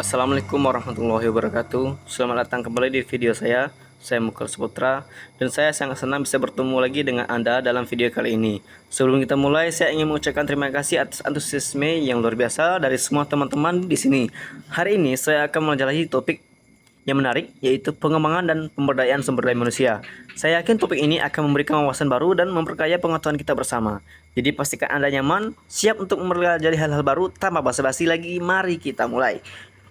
Assalamualaikum warahmatullahi wabarakatuh. Selamat datang kembali di video saya. Saya Mukul Saputra dan saya sangat senang bisa bertemu lagi dengan Anda dalam video kali ini. Sebelum kita mulai, saya ingin mengucapkan terima kasih atas antusiasme yang luar biasa dari semua teman-teman di sini. Hari ini saya akan menjelajahi topik yang menarik, yaitu pengembangan dan pemberdayaan sumber daya manusia. Saya yakin topik ini akan memberikan wawasan baru dan memperkaya pengetahuan kita bersama. Jadi pastikan Anda nyaman, siap untuk mempelajari hal-hal baru tanpa basa-basi lagi. Mari kita mulai.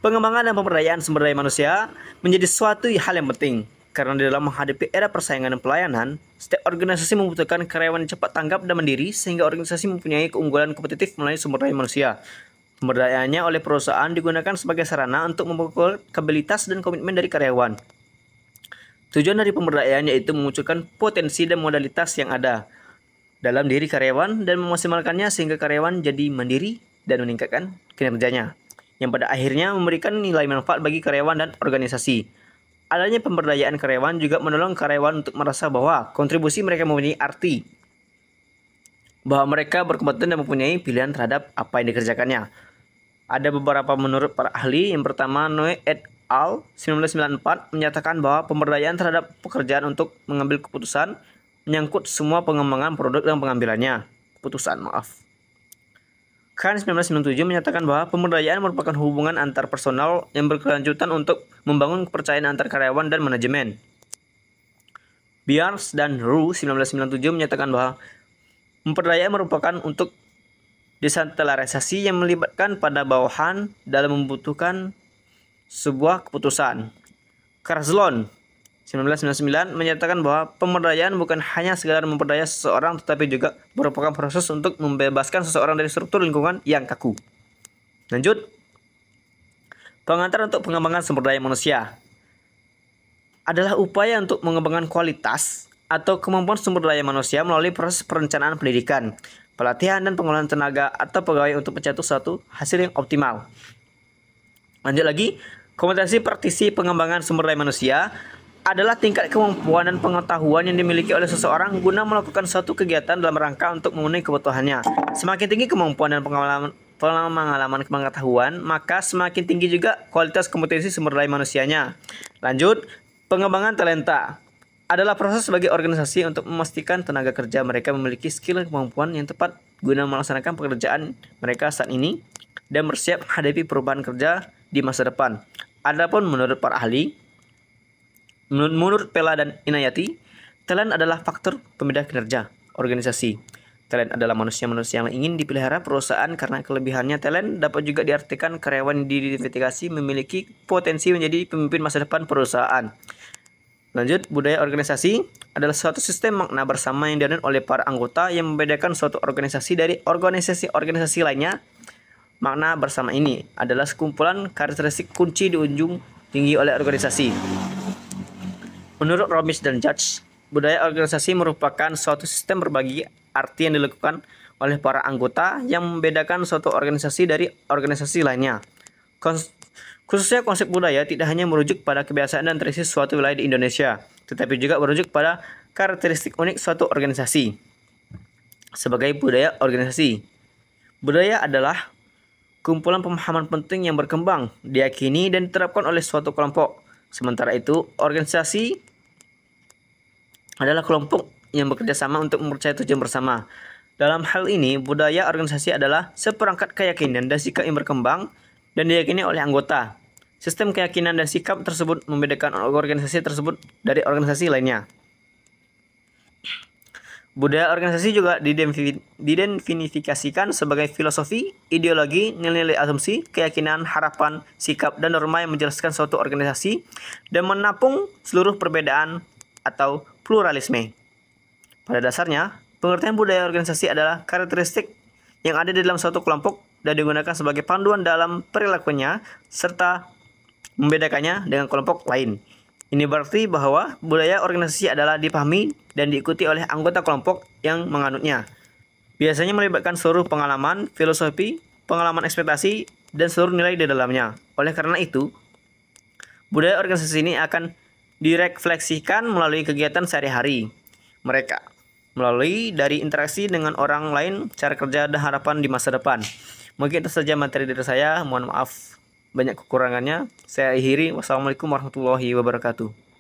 Pengembangan dan pemberdayaan sumber daya manusia menjadi suatu hal yang penting, karena di dalam menghadapi era persaingan dan pelayanan, setiap organisasi membutuhkan karyawan yang cepat tanggap dan mandiri, sehingga organisasi mempunyai keunggulan kompetitif melalui sumber daya manusia. Pemberdayaannya oleh perusahaan digunakan sebagai sarana untuk memperkuat kapabilitas dan komitmen dari karyawan. Tujuan dari pemberdayaan yaitu memunculkan potensi dan modalitas yang ada dalam diri karyawan dan memaksimalkannya sehingga karyawan jadi mandiri dan meningkatkan kinerjanya, yang pada akhirnya memberikan nilai manfaat bagi karyawan dan organisasi. Adanya pemberdayaan karyawan juga menolong karyawan untuk merasa bahwa kontribusi mereka mempunyai arti, bahwa mereka berkompeten dan mempunyai pilihan terhadap apa yang dikerjakannya. Ada beberapa menurut para ahli. Yang pertama, Noe et al. 1994 menyatakan bahwa pemberdayaan terhadap pekerjaan untuk mengambil keputusan menyangkut semua pengembangan produk dan pengambilannya. Khan 1997 menyatakan bahwa pemberdayaan merupakan hubungan antar personal yang berkelanjutan untuk membangun kepercayaan antar karyawan dan manajemen. Biars dan Roux 1997 menyatakan bahwa pemberdayaan merupakan untuk desentralisasi yang melibatkan pada bawahan dalam membutuhkan sebuah keputusan. Carzlon 1999 menyatakan bahwa pemberdayaan bukan hanya sekedar memperdaya seseorang, tetapi juga merupakan proses untuk membebaskan seseorang dari struktur lingkungan yang kaku. Lanjut, pengantar untuk pengembangan sumber daya manusia adalah upaya untuk mengembangkan kualitas atau kemampuan sumber daya manusia melalui proses perencanaan pendidikan, pelatihan, dan pengolahan tenaga atau pegawai untuk mencapai suatu hasil yang optimal. Lanjut lagi, kompetensi praktisi pengembangan sumber daya manusia adalah tingkat kemampuan dan pengetahuan yang dimiliki oleh seseorang guna melakukan suatu kegiatan dalam rangka untuk memenuhi kebutuhannya. Semakin tinggi kemampuan dan pengalaman pengetahuan, maka semakin tinggi juga kualitas kompetensi sumber daya manusianya. Lanjut, pengembangan talenta adalah proses bagi organisasi untuk memastikan tenaga kerja mereka memiliki skill dan kemampuan yang tepat guna melaksanakan pekerjaan mereka saat ini dan bersiap menghadapi perubahan kerja di masa depan. Adapun menurut para ahli, menurut Pella dan Inayati, talent adalah faktor pembeda kinerja organisasi. Talent adalah manusia-manusia yang ingin dipelihara perusahaan. Karena kelebihannya, talent dapat juga diartikan karyawan yang diidentifikasi memiliki potensi menjadi pemimpin masa depan perusahaan. Lanjut, budaya organisasi adalah suatu sistem makna bersama yang dianut oleh para anggota yang membedakan suatu organisasi dari organisasi-organisasi lainnya. Makna bersama ini adalah sekumpulan karakteristik kunci di ujung tinggi oleh organisasi. Menurut Robbins dan Judge, budaya organisasi merupakan suatu sistem berbagi arti yang dilakukan oleh para anggota yang membedakan suatu organisasi dari organisasi lainnya. Khususnya konsep budaya tidak hanya merujuk pada kebiasaan dan tradisi suatu wilayah di Indonesia, tetapi juga merujuk pada karakteristik unik suatu organisasi. Sebagai budaya organisasi, budaya adalah kumpulan pemahaman penting yang berkembang, diyakini dan diterapkan oleh suatu kelompok. Sementara itu, organisasi adalah kelompok yang bekerja sama untuk mempercayai tujuan bersama. Dalam hal ini, budaya organisasi adalah seperangkat keyakinan dan sikap yang berkembang dan diyakini oleh anggota. Sistem keyakinan dan sikap tersebut membedakan organisasi tersebut dari organisasi lainnya. Budaya organisasi juga didefinisikan sebagai filosofi, ideologi, nilai-nilai asumsi, keyakinan, harapan, sikap, dan norma yang menjelaskan suatu organisasi dan menampung seluruh perbedaan atau pluralisme. Pada dasarnya, pengertian budaya organisasi adalah karakteristik yang ada di dalam suatu kelompok dan digunakan sebagai panduan dalam perilakunya serta membedakannya dengan kelompok lain. Ini berarti bahwa budaya organisasi adalah dipahami dan diikuti oleh anggota kelompok yang menganutnya. Biasanya melibatkan seluruh pengalaman, filosofi, pengalaman ekspektasi, dan seluruh nilai di dalamnya. Oleh karena itu, budaya organisasi ini akan direfleksikan melalui kegiatan sehari-hari mereka, melalui dari interaksi dengan orang lain, cara kerja, dan harapan di masa depan. Mungkin itu saja materi dari saya. Mohon maaf banyak kekurangannya. Saya akhiri. Wassalamualaikum warahmatullahi wabarakatuh.